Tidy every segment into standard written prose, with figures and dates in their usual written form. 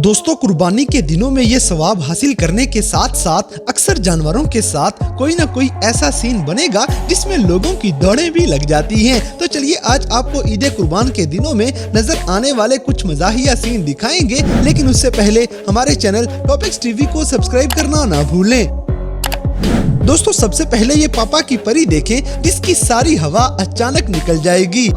दोस्तों, कुर्बानी के दिनों में ये सवाब हासिल करने के साथ साथ अक्सर जानवरों के साथ कोई न कोई ऐसा सीन बनेगा जिसमें लोगों की दौड़ें भी लग जाती हैं। तो चलिए आज आपको ईद कुर्बान के दिनों में नजर आने वाले कुछ मज़ाहिया सीन दिखाएंगे, लेकिन उससे पहले हमारे चैनल टॉपिक्स टीवी को सब्सक्राइब करना ना भूलें। दोस्तों, सबसे पहले ये पापा की परी देखें जिसकी सारी हवा अचानक निकल जाएगी।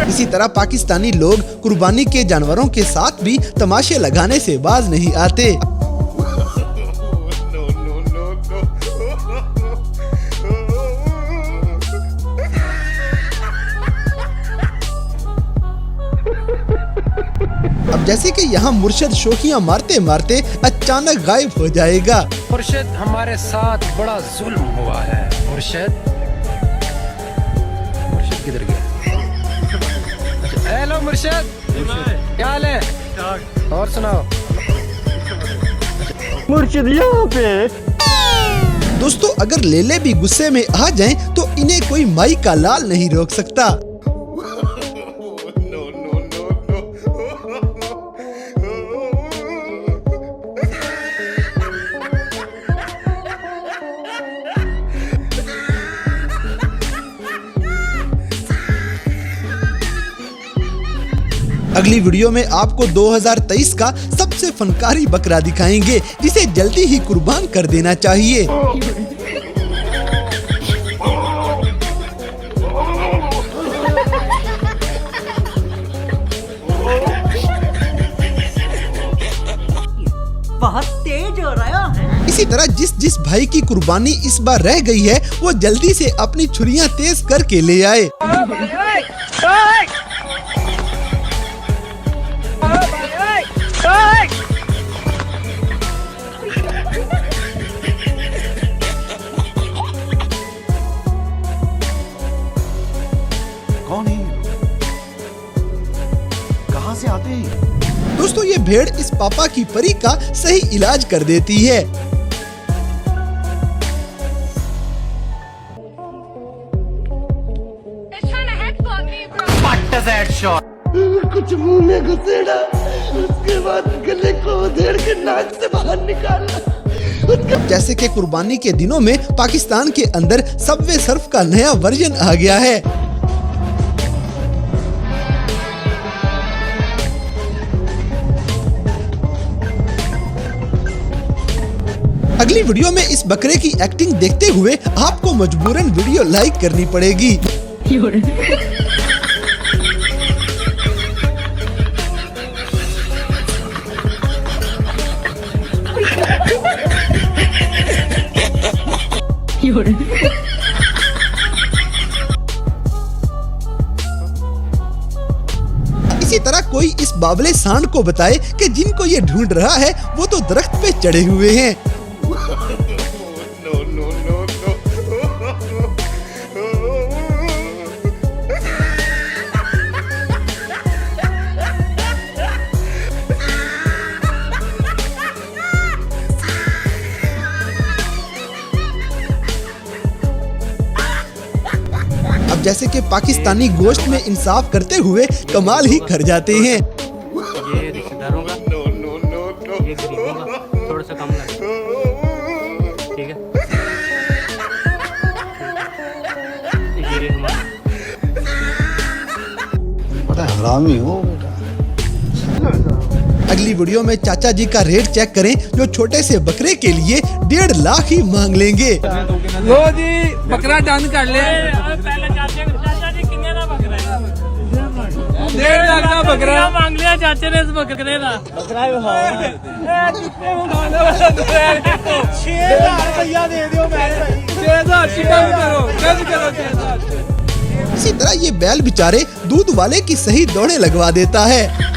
इसी तरह पाकिस्तानी लोग कुर्बानी के जानवरों के साथ भी तमाशे लगाने से बाज नहीं आते। अब जैसे कि यहाँ मुर्शद शोखियाँ मारते मारते अचानक गायब हो जाएगा। मुर्शद, हमारे साथ बड़ा जुल्म हुआ है। मुर्शद किधर गया? हेलो मुर्शद, क्या हाल है? और सुनाओ। मुर्शद यहाँ पे। दोस्तों, अगर लेले भी गुस्से में आ जाएं तो इन्हें कोई माई का लाल नहीं रोक सकता। अगली वीडियो में आपको 2023 का सबसे फनकारी बकरा दिखाएंगे जिसे जल्दी ही कुर्बान कर देना चाहिए। बहुत तेज हो रहा है। इसी तरह जिस भाई की कुर्बानी इस बार रह गई है वो जल्दी से अपनी छुरियां तेज करके ले आए। कौन है? कहां से आते हैं? दोस्तों, ये भेड़ इस पापा की परी का सही इलाज कर देती है। कुछ मुंह में घुसेड़ा, उसके बाद गले को उधेड़ के नाक से बाहर निकाला। जैसे कि कुर्बानी के दिनों में पाकिस्तान के अंदर सबवे सर्फ का नया वर्जन आ गया है। अगली वीडियो में इस बकरे की एक्टिंग देखते हुए आपको मजबूरन वीडियो लाइक करनी पड़ेगी। इसी तरह कोई इस बावले सांड को बताए कि जिनको ये ढूंढ रहा है वो तो दरख्त पे चढ़े हुए हैं। अब जैसे कि पाकिस्तानी गोश्त में इंसाफ करते हुए कमाल ही कर जाते हैं। ये रिश्तेदारों का, ये गरीबों का, थोड़ा सा कम लगे, ठीक है? ये हमारा बड़ा हरामी हो बेटा। अगली वीडियो में चाचा जी का रेट चेक करें जो छोटे से बकरे के लिए 1.5 लाख ही मांग लेंगे। लो जी, बकरा डन कर ले। चाचा जी कितने का बकरा है? 1.5 लाख का बकरा मांग लिया चाचे ने इस बकरे का। 6,000 रुपया दे दो। 6,000 शिकायत करो, जल्द करो 6,000। इसी तरह ये बैल बेचारे दूध वाले की सही दौड़े लगवा देता है।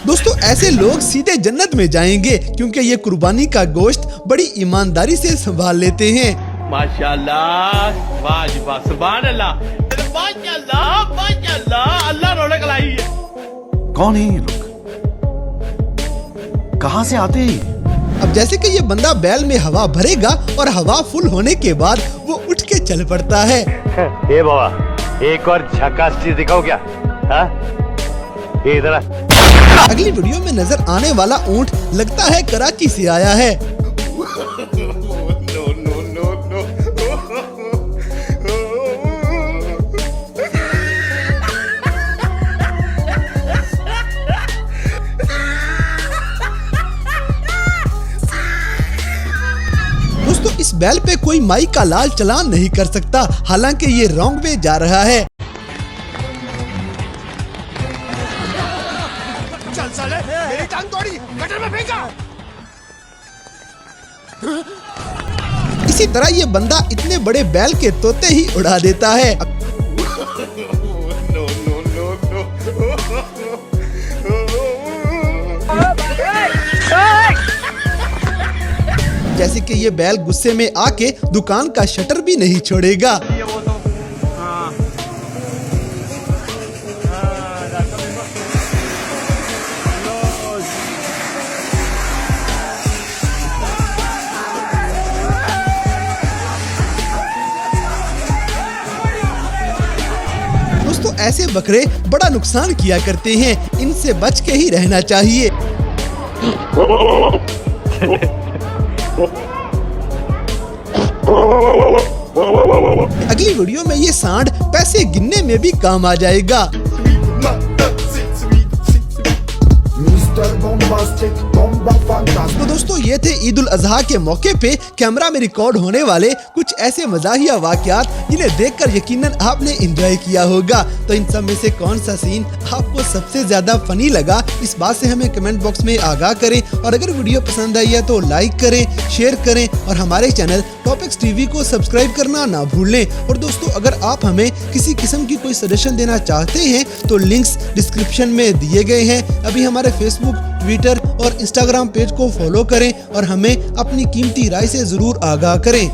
दोस्तों, ऐसे लोग सीधे जन्नत में जाएंगे क्योंकि ये कुर्बानी का गोश्त बड़ी ईमानदारी से संभाल लेते हैं। माशाल्लाह वाह सुभान अल्लाह माशाल्लाह अल्लाह रौनक लाई है। कौन है ये लोग? कहां से आते हैं? अब जैसे कि ये बंदा बैल में हवा भरेगा और हवा फुल होने के बाद वो उठ के चल पड़ता है। ए बाबा एक और झकास चीज दिखाओ क्या? हाँ? ये इधर आ। अगली वीडियो में नजर आने वाला ऊंट लगता है कराची से आया है। दोस्तों इस बैल पे कोई माई का लाल चलान नहीं कर सकता, हालांकि ये रॉन्ग वे जा रहा है। चल साले मेरी टांग तोड़ी, गटर में फेंका। इसी तरह ये बंदा इतने बड़े बैल के तोते ही उड़ा देता है। जैसे कि ये बैल गुस्से में आके दुकान का शटर भी नहीं छोड़ेगा। दोस्तों ऐसे बकरे बड़ा नुकसान किया करते हैं, इनसे बच के ही रहना चाहिए। अगली वीडियो में ये सांड पैसे गिनने में भी काम आ जाएगा। तो दोस्तों ये थे ईद उल अजहा के मौके पे कैमरा में रिकॉर्ड होने वाले कुछ ऐसे मजाहिया वाकयात जिन्हें देखकर यकीनन आपने एंजॉय किया होगा। तो इन सब में से कौन सा सीन आपको सबसे ज्यादा फनी लगा, इस बात से हमें कमेंट बॉक्स में आगाह करें। और अगर वीडियो पसंद आई है तो लाइक करें, शेयर करें और हमारे चैनल टॉपिक्स टीवी को सब्सक्राइब करना ना भूलें। और दोस्तों अगर आप हमें किसी किस्म की कोई सजेशन देना चाहते हैं तो लिंक्स डिस्क्रिप्शन में दिए गए हैं। अभी हमारे फेसबुक, ट्विटर और इंस्टाग्राम पेज को फॉलो करें और हमें अपनी कीमती राय से जरूर आगाह करें।